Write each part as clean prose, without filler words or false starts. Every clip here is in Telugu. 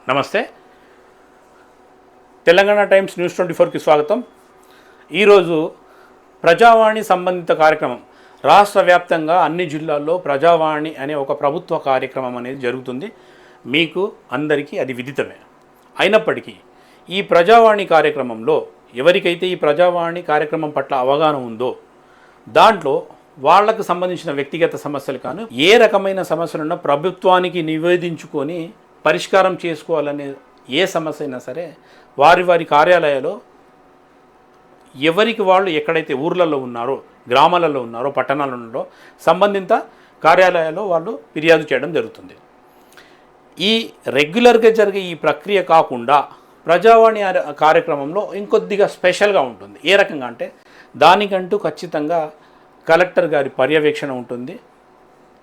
నమస్తే. తెలంగాణ టైమ్స్ న్యూస్ 24కి స్వాగతం. ఈరోజు ప్రజావాణి సంబంధిత కార్యక్రమం రాష్ట్ర వ్యాప్తంగా అన్ని జిల్లాల్లో ప్రజావాణి అనే ఒక ప్రభుత్వ కార్యక్రమం అనేది జరుగుతుంది. మీకు అందరికీ అది విదితమే. అయినప్పటికీ ఈ ప్రజావాణి కార్యక్రమంలో ఎవరికైతే ఈ ప్రజావాణి కార్యక్రమం పట్ల అవగాహన ఉందో దాంట్లో వాళ్లకు సంబంధించిన వ్యక్తిగత సమస్యలు కాను ఏ రకమైన సమస్యలున్నా ప్రభుత్వానికి నివేదించుకొని పరిష్కారం చేసుకోవాలనే ఏ సమస్య అయినా సరే వారి కార్యాలయాల్లో ఎవరికి వాళ్ళు ఎక్కడైతే ఊర్లలో ఉన్నారో, గ్రామాలలో ఉన్నారో, పట్టణాలలో ఉన్నారో సంబంధిత కార్యాలయాల్లో వాళ్ళు ఫిర్యాదు చేయడం జరుగుతుంది. ఈ రెగ్యులర్గా జరిగే ఈ ప్రక్రియ కాకుండా ప్రజావాణి కార్యక్రమంలో ఇంకొద్దిగా స్పెషల్గా ఉంటుంది. ఏ రకంగా అంటే దానికంటూ ఖచ్చితంగా కలెక్టర్ గారి పర్యవేక్షణ ఉంటుంది,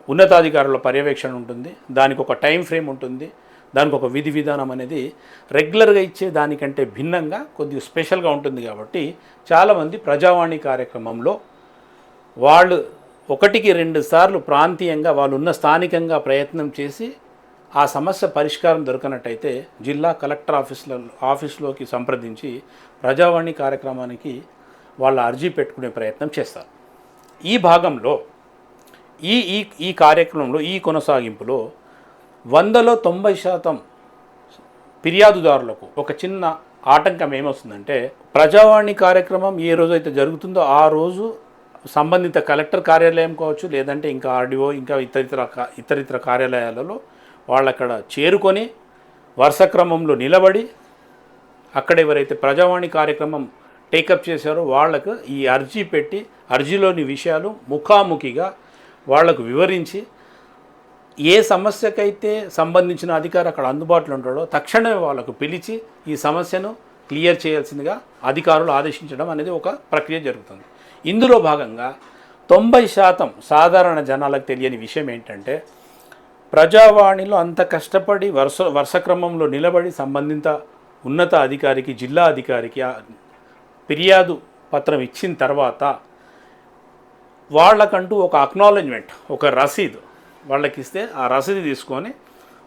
ఉన్నతాధికారుల పర్యవేక్షణ ఉంటుంది, దానికి ఒక టైం ఫ్రేమ్ ఉంటుంది, దానికి ఒక విధి విధానం అనేది రెగ్యులర్గా ఇచ్చే దానికంటే భిన్నంగా కొద్దిగా స్పెషల్గా ఉంటుంది. కాబట్టి చాలామంది ప్రజావాణి కార్యక్రమంలో వాళ్ళు 1-2 సార్లు ప్రాంతీయంగా వాళ్ళు ఉన్న స్థానికంగా ప్రయత్నం చేసి ఆ సమస్య పరిష్కారం దొరకనట్టయితే జిల్లా కలెక్టర్ ఆఫీస్లోకి సంప్రదించి ప్రజావాణి కార్యక్రమానికి వాళ్ళ అర్జీ పెట్టుకునే ప్రయత్నం చేస్తారు. ఈ భాగంలో ఈ కార్యక్రమంలో ఈ కొనసాగింపులో 100లో 90% ఫిర్యాదుదారులకు ఒక చిన్న ఆటంకం ఏమొస్తుందంటే ప్రజావాణి కార్యక్రమం ఏ రోజైతే జరుగుతుందో ఆ రోజు సంబంధిత కలెక్టర్ కార్యాలయం కావచ్చు, లేదంటే ఇంకా ఆర్డీఓ, ఇంకా ఇతరితర కార్యాలయాలలో వాళ్ళు అక్కడ చేరుకొని వరుస క్రమంలో నిలబడి అక్కడ ఎవరైతే ప్రజావాణి కార్యక్రమం టేకప్ చేశారో వాళ్లకు ఈ అర్జీ పెట్టి అర్జీలోని విషయాలు ముఖాముఖిగా వాళ్లకు వివరించి ఏ సమస్యకైతే సంబంధించిన అధికారి అక్కడ అందుబాటులో ఉంటాడో తక్షణమే వాళ్ళకు పిలిచి ఈ సమస్యను క్లియర్ చేయాల్సిందిగా అధికారులు ఆదేశించడం అనేది ఒక ప్రక్రియ జరుగుతుంది. ఇందులో భాగంగా 90% సాధారణ జనాలకు తెలియని విషయం ఏంటంటే ప్రజావాణిలో అంత కష్టపడి వరుస క్రమంలో నిలబడి సంబంధిత ఉన్నత అధికారికి, జిల్లా అధికారికి ఫిర్యాదు పత్రం ఇచ్చిన తర్వాత వాళ్ళకంటూ ఒక అక్నాలెడ్జ్మెంట్, ఒక రసీదు వాళ్ళకి ఇస్తే ఆ రసీదు తీసుకొని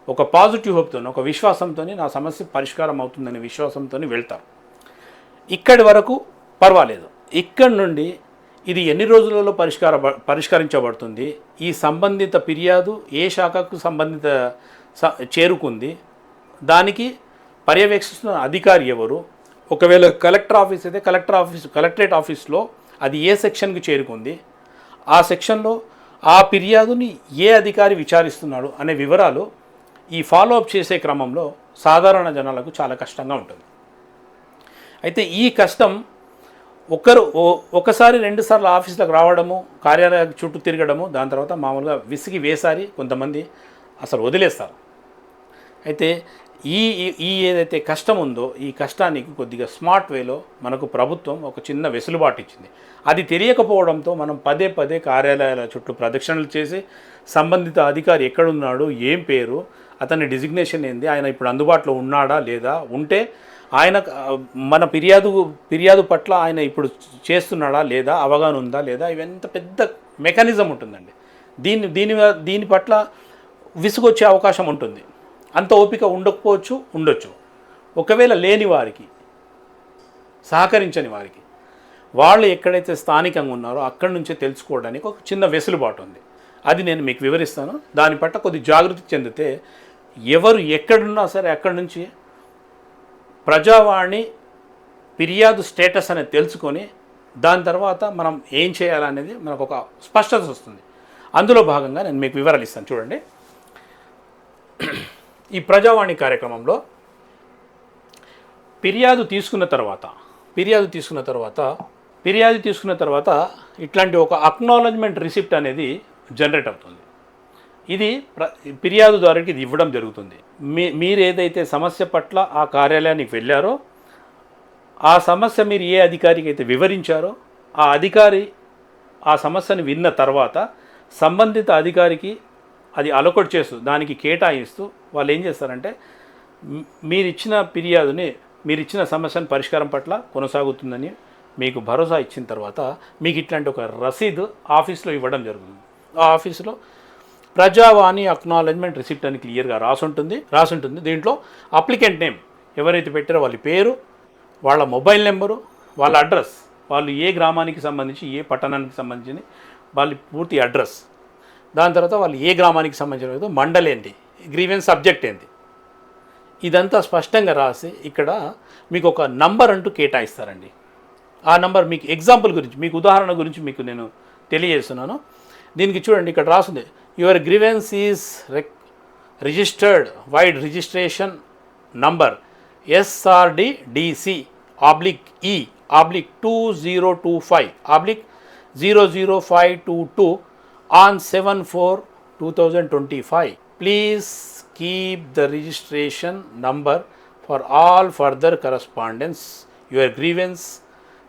ఒక పాజిటివ్ హోప్తో, ఒక విశ్వాసంతో నా సమస్య పరిష్కారం అవుతుందనే విశ్వాసంతో వెళ్తారు. ఇక్కడి వరకు పర్వాలేదు. ఇక్కడి నుండి ఇది ఎన్ని రోజులలో పరిష్కరించబడుతుంది, ఈ సంబంధిత ఫిర్యాదు ఏ శాఖకు సంబంధిత చేరుకుంది, దానికి పర్యవేక్షిస్తున్న అధికారి ఎవరు, ఒకవేళ కలెక్టర్ ఆఫీస్ అయితే కలెక్టరేట్ ఆఫీస్లో అది ఏ సెక్షన్కి చేరుకుంది, ఆ సెక్షన్లో ఆ ఫిర్యాదుని ఏ అధికారి విచారిస్తున్నాడు అనే వివరాలు ఈ ఫాలోఅప్ చేసే క్రమంలో సాధారణ జనాలకు చాలా కష్టంగా ఉంటుంది. అయితే ఈ కష్టం ఒకసారి 2 సార్లు ఆఫీసులకు రావడము, కార్యాలయాల చుట్టూ తిరగడము, దాని తర్వాత మామూలుగా విసిగి వేసారి కొంతమంది అసలు వదిలేస్తారు. అయితే ఈ ఏదైతే కష్టం ఉందో ఈ కష్టానికి కొద్దిగా స్మార్ట్ వేలో మనకు ప్రభుత్వం ఒక చిన్న వెసులుబాటు ఇచ్చింది. అది తెలియకపోవడంతో మనం పదే కార్యాలయాల చుట్టూ ప్రదక్షిణలు చేసి సంబంధిత అధికారి ఎక్కడున్నాడు, ఏం పేరు, అతని డిజిగ్నేషన్ ఏంది, ఆయన ఇప్పుడు అందుబాటులో ఉన్నాడా లేదా, ఉంటే ఆయన మన ఫిర్యాదు పట్ల ఆయన ఇప్పుడు చేస్తున్నాడా లేదా, అవగాహన ఉందా లేదా, ఇవంత పెద్ద మెకానిజం ఉంటుందండి. దీని పట్ల విసుగొచ్చే అవకాశం ఉంటుంది. అంత ఓపిక ఉండొచ్చు. ఒకవేళ లేని వారికి, సహకరించని వారికి, వాళ్ళు ఎక్కడైతే స్థానికంగా ఉన్నారో అక్కడి నుంచే తెలుసుకోవడానికి ఒక చిన్న వెసులుబాటు ఉంది. అది నేను మీకు వివరిస్తాను. దాని పట్ల కొద్ది జాగృతి చెందితే ఎవరు ఎక్కడున్నా సరే అక్కడి నుంచి ప్రజావాణి ఫిర్యాదు స్టేటస్ అనేది తెలుసుకొని దాని తర్వాత మనం ఏం చేయాలనేది మనకు ఒక స్పష్టత వస్తుంది. అందులో భాగంగా నేను మీకు వివరాలు ఇస్తాను. చూడండి, ఈ ప్రజావాణి కార్యక్రమంలో ఫిర్యాదు తీసుకున్న తర్వాత ఇట్లాంటి ఒక అక్నాలెడ్జ్మెంట్ రిసిప్ట్ అనేది జనరేట్ అవుతుంది. ఇది ఫిర్యాదుదారునికి ఇది ఇవ్వడం జరుగుతుంది. మీరు ఏదైతే సమస్య పట్ల ఆ కార్యాలయానికి వెళ్ళారో ఆ సమస్య మీరు ఏ అధికారికి అయితే వివరించారో ఆ అధికారి ఆ సమస్యను విన్న తర్వాత సంబంధిత అధికారికి అది అలొకేట్ చేస్తూ దానికి కేటాయిస్తూ వాళ్ళు ఏం చేస్తారంటే మీరిచ్చిన సమస్యను పరిష్కారం పట్ల కొనసాగుతుందని మీకు భరోసా ఇచ్చిన తర్వాత మీకు ఇట్లాంటి ఒక రసీదు ఆఫీస్లో ఇవ్వడం జరుగుతుంది. ఆ ఆఫీసులో ప్రజావాణి అక్నాలెడ్జ్మెంట్ రిసిప్ట్ అని క్లియర్గా రాసుంటుంది. దీంట్లో అప్లికెంట్ నేమ్ ఎవరైతే పెట్టారో వాళ్ళ పేరు, వాళ్ళ మొబైల్ నెంబరు, వాళ్ళ అడ్రస్, వాళ్ళు ఏ గ్రామానికి సంబంధించి ఏ పట్టణానికి సంబంధించి వాళ్ళ పూర్తి అడ్రస్, దాని తర్వాత వాళ్ళు ఏ గ్రామానికి సంబంధించిన మండలి ఏంటి, గ్రీవెన్స్ సబ్జెక్ట్ ఏంటి, ఇదంతా స్పష్టంగా రాసి ఇక్కడ మీకు ఒక నంబర్ అంటూ కేటాయిస్తారండి. ఆ నంబర్ మీకు ఎగ్జాంపుల్ గురించి, మీకు ఉదాహరణ గురించి మీకు నేను తెలియజేస్తున్నాను. దీనికి చూడండి, ఇక్కడ రాసింది your grievance is registered wide registration number SRD/DC/2025/00522 on 7/4/2025. Please keep the registration number for all further correspondence. Your grievance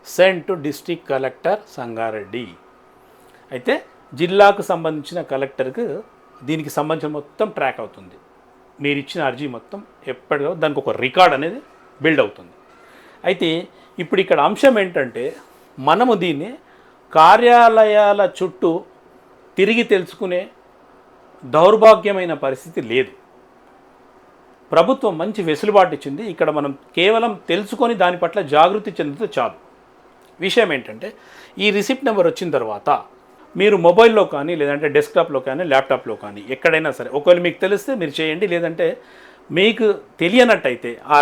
sent to District Collector Sangareddy. అయితే జిల్లాకు సంబంధించిన కలెక్టర్కి దీనికి సంబంధించిన మొత్తం ట్రాక్ అవుతుంది. మీరు ఇచ్చిన అర్జీ మొత్తం ఎప్పటికో దానికి ఒక రికార్డ్ అనేది బిల్డ్ అవుతుంది. అయితే ఇప్పుడు ఇక్కడ అంశం ఏంటంటే, మనము దీన్ని కార్యాలయాల చుట్టూ తిరిగి తెలుసుకునే దౌర్భాగ్యమైన పరిస్థితి లేదు. ప్రభుత్వం మంచి వెసులుబాటు ఇచ్చింది. ఇక్కడ మనం కేవలం తెలుసుకొని దాని పట్ల జాగృతి చెందితే చాలు. విషయం ఏంటంటే, ఈ రిసిప్ట్ నెంబర్ వచ్చిన తర్వాత మీరు మొబైల్లో కానీ, లేదంటే డెస్క్టాప్లో కానీ, ల్యాప్టాప్లో కానీ ఎక్కడైనా సరే, ఒకవేళ మీకు తెలిస్తే మీరు చేయండి. లేదంటే మీకు తెలియనట్టయితే ఆ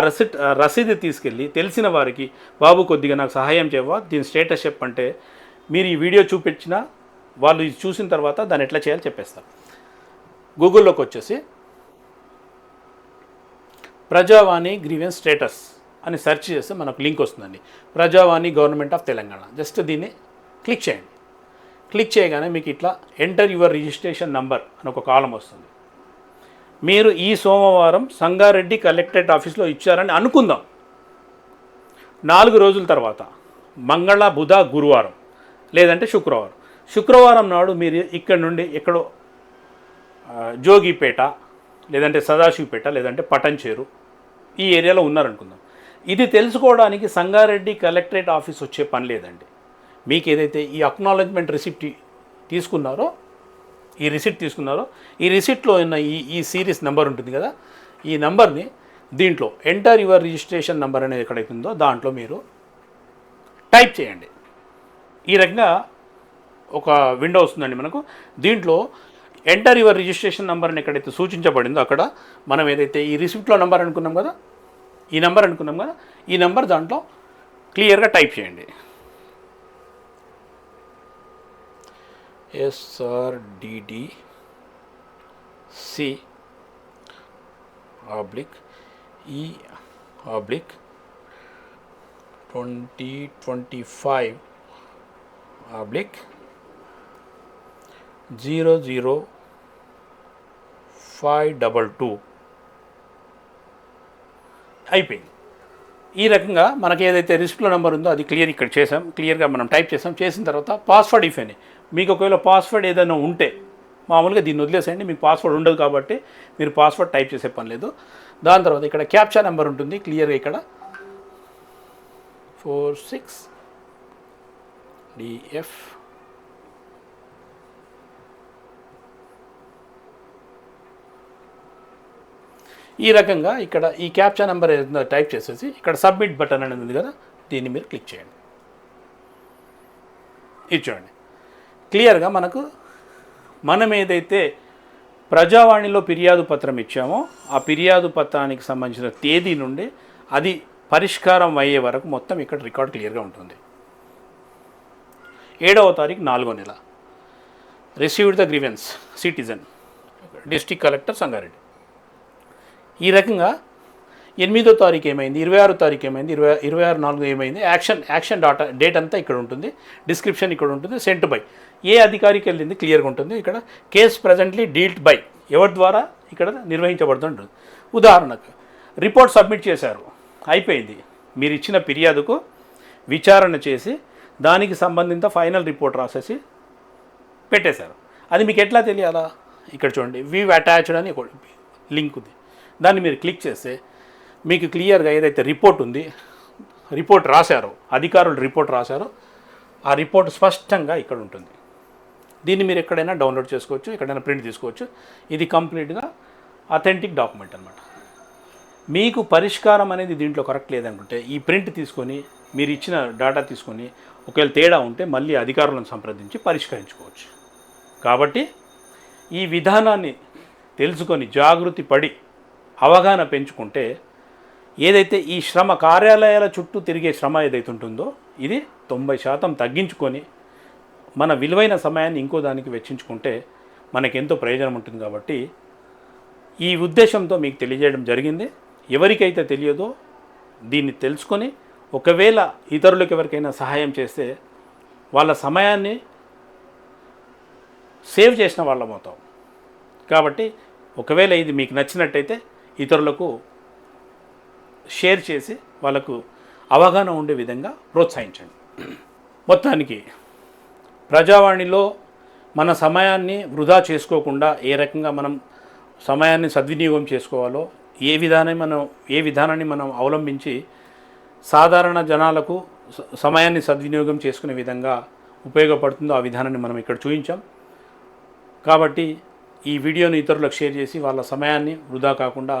రసీదు తీసుకెళ్ళి తెలిసిన వారికి, బాబు కొద్దిగా నాకు సహాయం చేయవా, దీని స్టేటస్ చెప్పంటే మీరు ఈ వీడియో చూపించినా వాళ్ళు ఇది చూసిన తర్వాత దాన్ని ఎట్లా చేయాలో చెప్పేస్తారు. గూగుల్లోకి వచ్చేసి ప్రజావాణి గ్రీవెన్స్ స్టేటస్ అని సెర్చ్ చేస్తే మనకు లింక్ వస్తుందండి. ప్రజావాణి గవర్నమెంట్ ఆఫ్ తెలంగాణ. జస్ట్ దీన్ని క్లిక్ చేయండి. క్లిక్ చేయగానే మీకు ఇట్లా ఎంటర్ యువర్ రిజిస్ట్రేషన్ నంబర్ అని ఒక కాలం వస్తుంది. మీరు ఈ సోమవారం సంగారెడ్డి కలెక్టరేట్ ఆఫీస్లో ఇచ్చారని అనుకుందాం. 4 రోజుల తర్వాత మంగళ, బుధ, గురువారం లేదంటే శుక్రవారం నాడు మీరు ఇక్కడ నుండి ఎక్కడో జోగిపేట లేదంటే సదాశివపేట లేదంటే పటంచేరు ఈ ఏరియాలో ఉన్నారనుకుందాం. ఇది తెలుసుకోవడానికి సంగారెడ్డి కలెక్టరేట్ ఆఫీస్ వచ్చే పని లేదండి. మీకు ఏదైతే ఈ అక్నాలెడ్జ్మెంట్ రిసిప్ట్ తీసుకున్నారో, ఈ రిసిప్ట్లో ఉన్న ఈ సిరీస్ నెంబర్ ఉంటుంది కదా, ఈ నెంబర్ని దీంట్లో ఎంటర్ యువర్ రిజిస్ట్రేషన్ నెంబర్ అనేది ఎక్కడైతుందో దాంట్లో మీరు టైప్ చేయండి. ఈ రకంగా ఒక విండో వస్తుందండి మనకు. దీంట్లో ఎంటర్ యువర్ రిజిస్ట్రేషన్ నెంబర్ అని ఎక్కడైతే సూచించబడిందో అక్కడ మనం ఏదైతే ఈ రిసిప్ట్లో నెంబర్ అనుకున్నాం కదా, ఈ నెంబర్ దాంట్లో క్లియర్గా టైప్ చేయండి. SRDDC/2025/00522 అయిపోయింది. ఈ రకంగా మనకి ఏదైతే రిసిప్ట్లో నెంబర్ ఉందో అది ఇక్కడ క్లియర్గా మనం టైప్ చేసిన తర్వాత పాస్వర్డ్ ఇఫ్ అని, మీకు ఒకవేళ పాస్వర్డ్ ఏదైనా ఉంటే మామూలుగా దీన్ని వదిలేసేయండి. మీకు పాస్వర్డ్ ఉండదు కాబట్టి మీరు పాస్వర్డ్ టైప్ చేసే పని లేదు. దాని తర్వాత ఇక్కడ క్యాప్చా నెంబర్ ఉంటుంది క్లియర్గా, ఇక్కడ 46DF ఈ రకంగా ఇక్కడ ఈ క్యాప్చా నెంబర్ ఏదైనా టైప్ చేసేసి ఇక్కడ సబ్మిట్ బటన్ అనేది ఉంది కదా, దీన్ని మీరు క్లిక్ చేయండి. ఇది చూడండి క్లియర్గా మనం ఏదైతే ప్రజావాణిలో ఫిర్యాదు పత్రం ఇచ్చామో ఆ ఫిర్యాదు పత్రానికి సంబంధించిన తేదీ నుండి అది పరిష్కారం అయ్యే వరకు మొత్తం ఇక్కడ రికార్డ్ క్లియర్గా ఉంటుంది. 7వ తారీఖు 4వ నెల received the grievance citizen district collector Sangareddy. ఈ రకంగా 8వ తారీఖు ఏమైంది, 26వ తారీఖు ఏమైంది, 26/4 ఏమైంది, యాక్షన్ డేట్ అంతా ఇక్కడ ఉంటుంది, డిస్క్రిప్షన్ ఇక్కడ ఉంటుంది, సెంట్ బై ఏ అధికారికి వెళ్ళింది క్లియర్గా ఉంటుంది. ఇక్కడ కేసు ప్రజెంట్లీ డీల్డ్ బై ఎవరి ద్వారా ఇక్కడ నిర్వహించబడుతుంటుంది. ఉదాహరణకు రిపోర్ట్ సబ్మిట్ చేశారు, అయిపోయింది, మీరు ఇచ్చిన ఫిర్యాదుకు విచారణ చేసి దానికి సంబంధిత ఫైనల్ రిపోర్ట్ రాసేసి పెట్టేశారు. అది మీకు ఎట్లా తెలియాలా, ఇక్కడ చూడండి వీవ్ అటాచ్డ్ అని ఒక లింక్ ఉంది, దాన్ని మీరు క్లిక్ చేస్తే మీకు క్లియర్గా ఏదైతే రిపోర్ట్ రాశారో, అధికారులు రిపోర్ట్ రాశారో ఆ రిపోర్ట్ స్పష్టంగా ఇక్కడ ఉంటుంది. దీన్ని మీరు ఎక్కడైనా డౌన్లోడ్ చేసుకోవచ్చు, ఎక్కడైనా ప్రింట్ తీసుకోవచ్చు. ఇది కంప్లీట్గా అథెంటిక్ డాక్యుమెంట్ అనమాట. మీకు పరిష్కారం అనేది దీంట్లో కరెక్ట్ లేదనుకుంటే ఈ ప్రింట్ తీసుకొని మీరు ఇచ్చిన డేటా తీసుకొని ఒకవేళ తేడా ఉంటే మళ్ళీ అధికారులను సంప్రదించి పరిష్కరించుకోవచ్చు. కాబట్టి ఈ విధానాన్ని తెలుసుకొని జాగృతి పడి అవగాహన పెంచుకుంటే ఏదైతే ఈ శ్రమ కార్యాలయాల చుట్టూ తిరిగే శ్రమ ఏదైతే ఉంటుందో ఇది 90% తగ్గించుకొని మన విలువైన సమయాన్ని ఇంకో దానికి వెచ్చించుకుంటే మనకెంతో ప్రయోజనం ఉంటుంది. కాబట్టి ఈ ఉద్దేశంతో మీకు తెలియజేయడం జరిగింది. ఎవరికైతే తెలియదో దీన్ని తెలుసుకొని ఒకవేళ ఇతరులకు ఎవరికైనా సహాయం చేస్తే వాళ్ళ సమయాన్ని సేవ్ చేసిన వాళ్ళం అవుతాం. కాబట్టి ఒకవేళ ఇది మీకు నచ్చినట్టయితే ఇతరులకు షేర్ చేసి వాళ్ళకు అవగాహన ఉండే విధంగా ప్రోత్సహించండి. మొత్తానికి ప్రజావాణిలో మన సమయాన్ని వృధా చేసుకోకుండా ఏ రకంగా మనం సమయాన్ని సద్వినియోగం చేసుకోవాలో ఏ విధానాన్ని మనం అవలంబించి సాధారణ జనాలకు సమయాన్ని సద్వినియోగం చేసుకునే విధంగా ఉపయోగపడుతుందో ఆ విధానాన్ని మనం ఇక్కడ చూపించాం. కాబట్టి ఈ వీడియోను ఇతరులకు షేర్ చేసి వాళ్ళ సమయాన్ని వృధా కాకుండా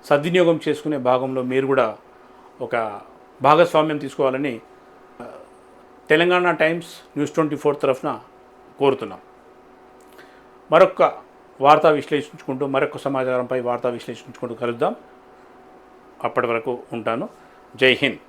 సద్వినియోగం చేసుకునే భాగంలో మీరు కూడా ఒక భాగస్వామ్యం తీసుకోవాలని తెలంగాణ టైమ్స్ న్యూస్ 24 తరఫున కోరుతున్నాం. మరొక సమాచారంపై వార్తా విశ్లేషించుకుంటూ కలుద్దాం. అప్పటి వరకు ఉంటాను. జై హింద్.